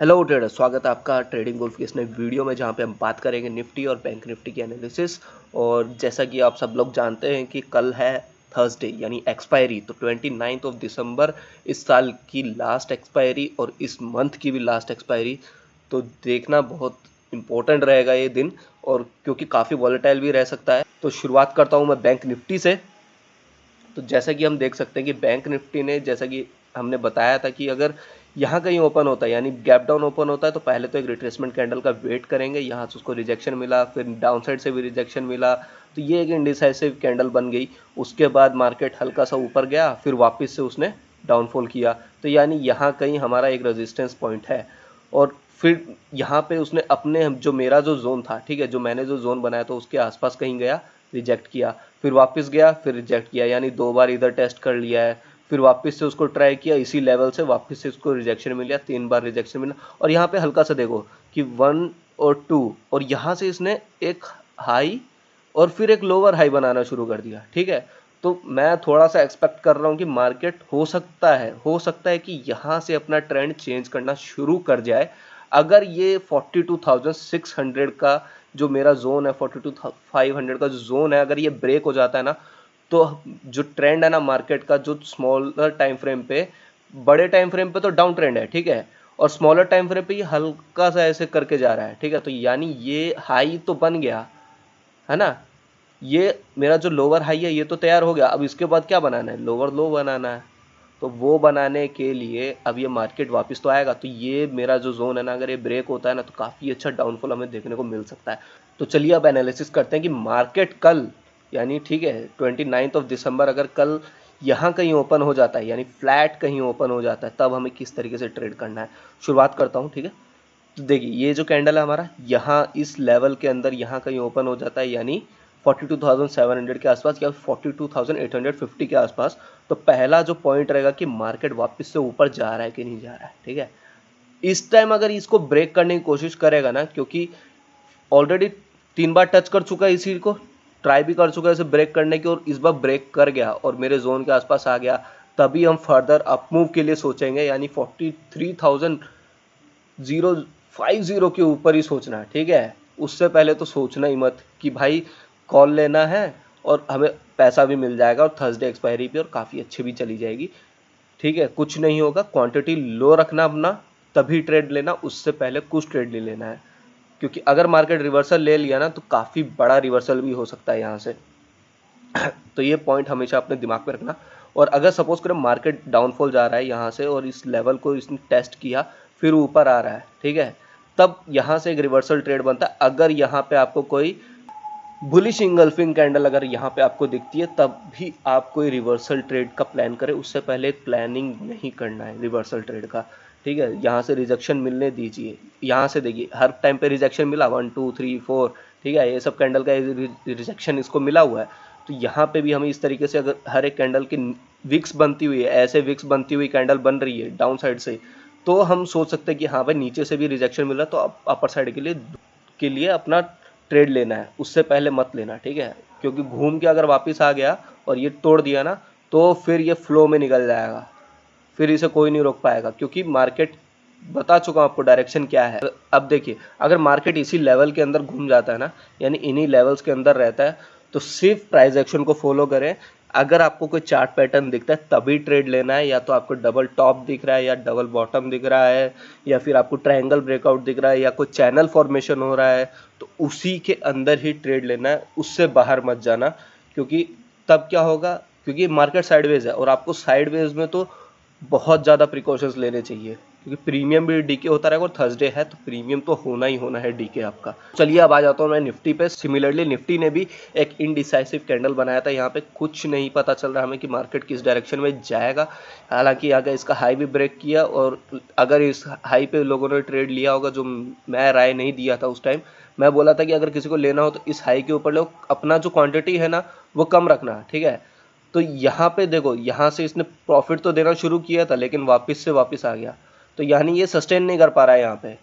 Hello trader, स्वागत है आपका ट्रेडिंग वुल्फ के इस नए वीडियो में जहां पे हम बात करेंगे निफ्टी और बैंक निफ्टी की एनालिसिस। और जैसा कि आप सब लोग जानते हैं कि कल है थर्सडे यानी एक्सपायरी, तो 29 ऑफ दिसंबर इस साल की लास्ट एक्सपायरी और इस मंथ की भी लास्ट एक्सपायरी। तो देखना बहुत इंपॉर्टेंट रहेगा ये दिन, और क्योंकि काफ़ी वॉलेटाइल भी रह सकता है। तो शुरुआत करता हूँ मैं बैंक निफ्टी से। तो जैसा कि हम देख सकते हैं कि बैंक निफ्टी ने, जैसा कि हमने बताया था कि अगर यहाँ कहीं ओपन होता है यानी गैप डाउन ओपन होता है तो पहले तो एक रिट्रेसमेंट कैंडल का वेट करेंगे, यहाँ से उसको रिजेक्शन मिला, फिर डाउन साइड से भी रिजेक्शन मिला, तो ये एक इंडिसाइसिव कैंडल बन गई। उसके बाद मार्केट हल्का सा ऊपर गया, फिर वापस से उसने डाउनफॉल किया, तो यानी यहाँ कहीं हमारा एक रेजिस्टेंस पॉइंट है। और फिर यहाँ पे उसने अपने जो मेरा जो जोन था, ठीक है, जो मैंने जो जोन बनाया था उसके आसपास कहीं गया, रिजेक्ट किया, फिर वापस गया, फिर रिजेक्ट किया, यानी दो बार इधर टेस्ट कर लिया है। फिर वापस से उसको ट्राई किया, इसी लेवल से वापस से उसको रिजेक्शन मिला, 3 बार रिजेक्शन मिला। और यहाँ पे हल्का सा देखो कि 1 और 2, और यहाँ से इसने एक हाई और फिर एक लोअर हाई बनाना शुरू कर दिया, ठीक है। तो मैं थोड़ा सा एक्सपेक्ट कर रहा हूँ कि मार्केट हो सकता है कि यहाँ से अपना ट्रेंड चेंज करना शुरू कर जाए। अगर ये 42,600 का जो मेरा जोन है, 42,500 का जो जोन है, अगर ये ब्रेक हो जाता है ना, तो जो ट्रेंड है ना मार्केट का, जो स्मॉलर टाइम फ्रेम पे, बड़े टाइम फ्रेम पे तो डाउन ट्रेंड है, ठीक है, और स्मॉलर टाइम फ्रेम पे ये हल्का सा ऐसे करके जा रहा है, ठीक है। तो यानी ये हाई तो बन गया है ना, ये मेरा जो लोअर हाई है ये तो तैयार हो गया। अब इसके बाद क्या बनाना है? लोअर लो बनाना है। तो वो बनाने के लिए अब ये मार्केट वापस तो आएगा, तो ये मेरा जो जोन है ना, अगर ये ब्रेक होता है ना, तो काफ़ी अच्छा डाउनफॉल हमें देखने को मिल सकता है। तो चलिए अब एनालिसिस करते हैं कि मार्केट कल, यानी ठीक है 29 ऑफ दिसंबर, अगर कल यहाँ कहीं ओपन हो जाता है यानी फ्लैट कहीं ओपन हो जाता है, तब हमें किस तरीके से ट्रेड करना है। शुरुआत करता हूँ, ठीक है। तो देखिए ये जो कैंडल है हमारा, यहाँ इस लेवल के अंदर यहाँ कहीं ओपन हो जाता है यानी 42,700 के आसपास या 42,850 के आसपास, तो पहला जो पॉइंट रहेगा कि मार्केट वापस से ऊपर जा रहा है कि नहीं जा रहा है, ठीक है। इस टाइम अगर इसको ब्रेक करने की कोशिश करेगा ना, क्योंकि ऑलरेडी 3 बार टच कर चुका है, इसी को ट्राई भी कर चुका है इसे ब्रेक करने की, और इस बार ब्रेक कर गया और मेरे जोन के आसपास आ गया, तभी हम फर्दर अप मूव के लिए सोचेंगे, यानी 43,050 के ऊपर ही सोचना है, ठीक है। उससे पहले तो सोचना ही मत कि भाई कॉल लेना है और हमें पैसा भी मिल जाएगा और थर्सडे एक्सपायरी भी, और काफ़ी अच्छी भी चली जाएगी, ठीक है। कुछ नहीं होगा, क्वांटिटी लो रखना अपना, तभी ट्रेड लेना, उससे पहले कुछ ट्रेड नहीं लेना है। क्योंकि अगर मार्केट रिवर्सल ले लिया ना, तो काफ़ी बड़ा रिवर्सल भी हो सकता है यहाँ से। तो ये पॉइंट हमेशा अपने दिमाग में रखना। और अगर सपोज करें मार्केट डाउनफॉल जा रहा है यहाँ से और इस लेवल को इसने टेस्ट किया, फिर ऊपर आ रहा है, ठीक है, तब यहाँ से एक रिवर्सल ट्रेड बनता है। अगर यहाँ पे आपको कोई बुलिश इंगल्फिंग कैंडल अगर यहाँ पे आपको दिखती है, तब भी आप कोई रिवर्सल ट्रेड का प्लान करें, उससे पहले प्लानिंग नहीं करना है रिवर्सल ट्रेड का, ठीक है। यहाँ से रिजेक्शन मिलने दीजिए, यहाँ से देखिए हर टाइम पे रिजेक्शन मिला, 1 2 3 4, ठीक है, ये सब कैंडल का रिजेक्शन इसको मिला हुआ है। तो यहाँ पे भी हमें इस तरीके से, अगर हर एक कैंडल की विक्स बनती हुई है, ऐसे विक्स बनती हुई कैंडल बन रही है डाउन साइड से, तो हम सोच सकते हैं कि हाँ भाई नीचे से भी रिजेक्शन मिला, तो अपर साइड के लिए अपना ट्रेड लेना है, उससे पहले मत लेना, ठीक है। क्योंकि घूम के अगर वापस आ गया और ये तोड़ दिया ना, तो फिर ये फ्लो में निकल जाएगा, फिर इसे कोई नहीं रोक पाएगा, क्योंकि मार्केट, बता चुका हूँ आपको डायरेक्शन क्या है। अब देखिए अगर मार्केट इसी लेवल के अंदर घूम जाता है ना, यानी इन्हीं लेवल्स के अंदर रहता है, तो सिर्फ प्राइस एक्शन को फॉलो करें। अगर आपको कोई चार्ट पैटर्न दिखता है तभी ट्रेड लेना है, या तो आपको डबल टॉप दिख रहा है या डबल बॉटम दिख रहा है, या फिर आपको ट्रायंगल ब्रेकआउट दिख रहा है या कोई चैनल फॉर्मेशन हो रहा है, तो उसी के अंदर ही ट्रेड लेना है, उससे बाहर मत जाना। क्योंकि तब क्या होगा, क्योंकि मार्केट साइडवेज है और आपको साइडवेज में तो बहुत ज़्यादा प्रिकॉशंस लेने चाहिए, क्योंकि प्रीमियम भी डीके होता रहेगा, और थर्सडे है तो प्रीमियम तो होना ही होना है डीके आपका। चलिए अब आ जाता हूँ मैं निफ्टी पे। सिमिलरली निफ्टी ने भी एक इनडिसाइसिव कैंडल बनाया था, यहाँ पे कुछ नहीं पता चल रहा हमें कि मार्केट किस डायरेक्शन में जाएगा। हालांकि अगर इसका हाई भी ब्रेक किया, और अगर इस हाई पे लोगों ने ट्रेड लिया होगा, जो मैं राय नहीं दिया था उस टाइम, मैं बोला था कि अगर किसी को लेना हो तो इस हाई के ऊपर लो, अपना जो क्वांटिटी है ना वो कम रखना, ठीक है। तो यहाँ पे देखो, यहाँ से इसने प्रॉफिट तो देना शुरू किया था, लेकिन वापस आ गया, तो यानी ये सस्टेन नहीं कर पा रहा है यहाँ पे,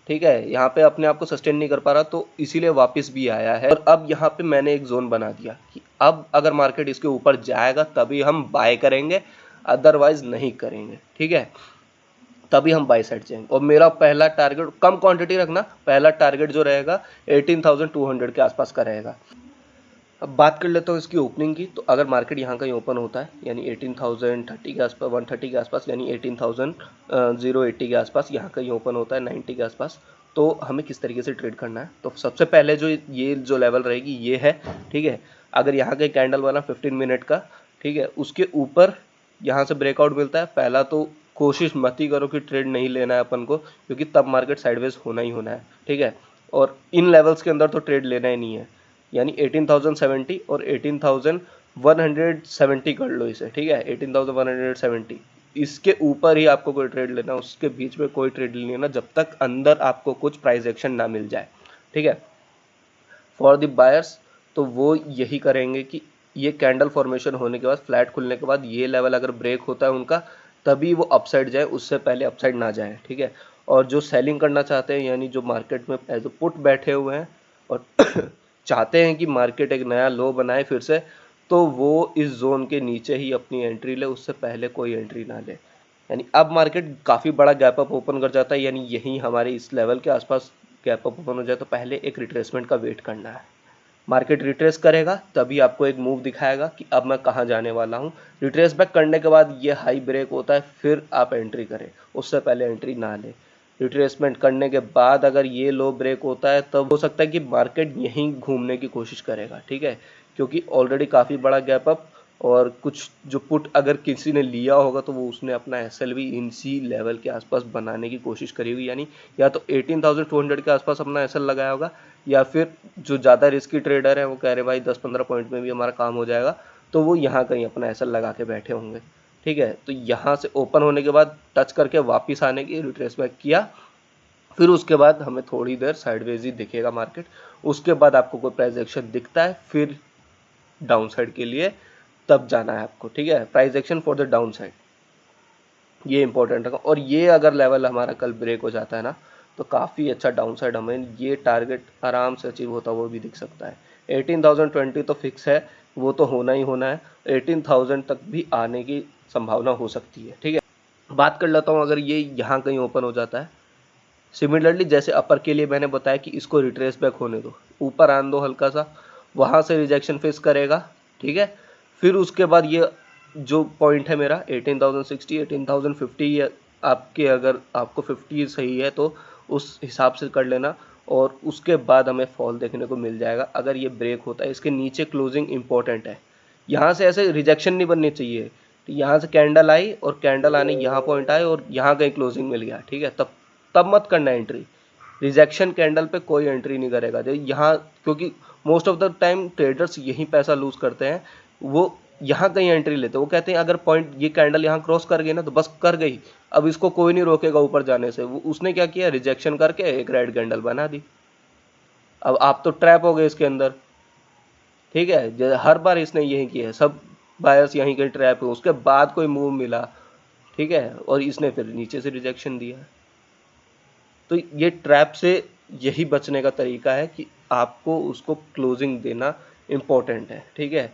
ठीक है, यहाँ पे अपने आप को सस्टेन नहीं कर पा रहा, तो इसीलिए वापस भी आया है। और अब यहाँ पे मैंने एक जोन बना दिया कि अब अगर मार्केट इसके ऊपर जाएगा तभी हम बाय करेंगे, अदरवाइज नहीं करेंगे, ठीक है। तभी हम बाई साइड जाएंगे। और मेरा पहला टारगेट, कम क्वांटिटी रखना, पहला टारगेट जो रहेगा 18,200 के आसपास का रहेगा। अब बात कर लेता हूँ इसकी ओपनिंग की। तो अगर मार्केट यहाँ कहीं ओपन होता है यानी 18,030 के आसपास, 130 के आसपास, यानी 18,080 के आसपास यहाँ कहीं ओपन होता है, 90 के आसपास, तो हमें किस तरीके से ट्रेड करना है। तो सबसे पहले जो ये जो लेवल रहेगी ये है, ठीक है। अगर यहाँ कहीं कैंडल बना 15 मिनट का, ठीक है, उसके ऊपर यहाँ से ब्रेकआउट मिलता है, पहला तो कोशिश मत ही करो कि ट्रेड नहीं लेना है अपन को, क्योंकि तब मार्केट साइडवेज होना ही होना है, ठीक है। और इन लेवल्स के अंदर तो ट्रेड लेना ही नहीं है, यानी 18,070 और 18,170 कर लो इसे, ठीक है, 18,170, इसके ऊपर ही आपको कोई ट्रेड लेना, उसके बीच में कोई ट्रेड नहीं लेना जब तक अंदर आपको कुछ प्राइस एक्शन ना मिल जाए, ठीक है। फॉर द बायर्स तो वो यही करेंगे कि ये कैंडल फॉर्मेशन होने के बाद, फ्लैट खुलने के बाद ये लेवल अगर ब्रेक होता है उनका, तभी वो अपसाइड जाए, उससे पहले अपसाइड ना जाए, ठीक है। और जो सेलिंग करना चाहते हैं, यानी जो मार्केट में एज ए पुट बैठे हुए हैं और चाहते हैं कि मार्केट एक नया लो बनाए फिर से, तो वो इस जोन के नीचे ही अपनी एंट्री ले, उससे पहले कोई एंट्री ना ले। यानी अब मार्केट काफ़ी बड़ा गैप अप ओपन कर जाता है, यानी यहीं हमारे इस लेवल के आसपास गैप अप ओपन हो जाए, तो पहले एक रिट्रेसमेंट का वेट करना है। मार्केट रिट्रेस करेगा तभी आपको एक मूव दिखाएगा कि अब मैं कहाँ जाने वाला हूँ। रिट्रेस बैक करने के बाद ये हाई ब्रेक होता है, फिर आप एंट्री करें, उससे पहले एंट्री ना लें। रिट्रेसमेंट करने के बाद अगर ये लो ब्रेक होता है, तब हो सकता है कि मार्केट यहीं घूमने की कोशिश करेगा, ठीक है, क्योंकि ऑलरेडी काफ़ी बड़ा गैप अप, और कुछ जो पुट अगर किसी ने लिया होगा तो वो उसने अपना एसएल भी इसी लेवल के आसपास बनाने की कोशिश करी होगी, यानी या तो 18,200 के आसपास अपना एसएल लगाया होगा, या फिर जो ज़्यादा रिस्की ट्रेडर है वो कह रहे भाई 10-15 पॉइंट में भी हमारा काम हो जाएगा, तो वो यहाँ कहीं अपना एसएल लगा के बैठे होंगे, ठीक है। तो यहाँ से ओपन होने के बाद टच करके वापस आने की, रिट्रेस बैक किया, फिर उसके बाद हमें थोड़ी देर साइडवेज ही दिखेगा मार्केट, उसके बाद आपको कोई प्राइस एक्शन दिखता है फिर डाउन साइड के लिए तब जाना है आपको, ठीक है। Price action for the down side, ये इंपॉर्टेंट रखा। और ये अगर लेवल हमारा कल ब्रेक हो जाता है ना, तो काफ़ी अच्छा डाउन साइड हमें ये टारगेट आराम से अचीव होता हुआ भी दिख सकता है। 18,020 तो फिक्स है, वो तो होना ही होना है, 18,000 तक भी आने की संभावना हो सकती है, ठीक है। बात कर लेता हूँ अगर ये यहाँ कहीं ओपन हो जाता है, सिमिलरली जैसे अपर के लिए मैंने बताया कि इसको रिट्रेस बैक होने दो, ऊपर आने दो हल्का सा, वहाँ से रिजेक्शन फेस करेगा, ठीक है। फिर उसके बाद ये जो पॉइंट है मेरा 18,060, 18,050, आपके अगर आपको 50 सही है तो उस हिसाब से कर लेना, और उसके बाद हमें फॉल देखने को मिल जाएगा अगर ये ब्रेक होता है। इसके नीचे क्लोजिंग इंपॉर्टेंट है, यहाँ से ऐसे रिजेक्शन नहीं बननी चाहिए, तो यहाँ से कैंडल आई और कैंडल आने यहाँ पॉइंट आए और यहाँ कहीं क्लोजिंग मिल गया, ठीक है, तब तब मत करना एंट्री। रिजेक्शन कैंडल पे कोई एंट्री नहीं करेगा जो यहाँ, क्योंकि most of the time traders यही पैसा लूज करते हैं, वो यहाँ कहीं एंट्री लेते हैं, वो कहते हैं अगर पॉइंट ये कैंडल यहाँ क्रॉस कर गई ना तो बस कर गई, अब इसको कोई नहीं रोकेगा ऊपर जाने से। वो उसने क्या किया, रिजेक्शन करके एक रेड कैंडल बना दी, अब आप तो ट्रैप हो गए इसके अंदर, ठीक है। हर बार इसने यही किया है, सब बायर्स यहीं कहीं ट्रैप है, उसके बाद कोई मूव मिला, ठीक है, और इसने फिर नीचे से रिजेक्शन दिया। तो ये ट्रैप से यही बचने का तरीका है कि आपको उसको क्लोजिंग देना इम्पोर्टेंट है, ठीक है।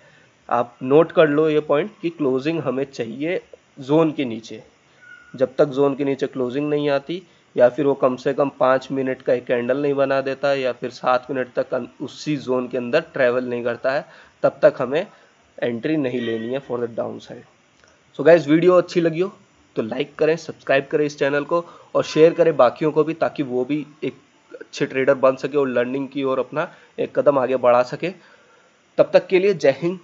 आप नोट कर लो ये पॉइंट कि क्लोजिंग हमें चाहिए जोन के नीचे, जब तक जोन के नीचे क्लोजिंग नहीं आती, या फिर वो कम से कम 5 मिनट का एक कैंडल नहीं बना देता, या फिर 7 मिनट तक उसी जोन के अंदर ट्रैवल नहीं करता है, तब तक हमें एंट्री नहीं लेनी है for the down side. So guys, video अच्छी लगी हो तो लाइक करें, सब्सक्राइब करें इस चैनल को, और शेयर करें बाकियों को भी, ताकि वो भी एक अच्छे ट्रेडर बन सके और लर्निंग की ओर अपना एक कदम आगे बढ़ा सके। तब तक के लिए जय हिंद।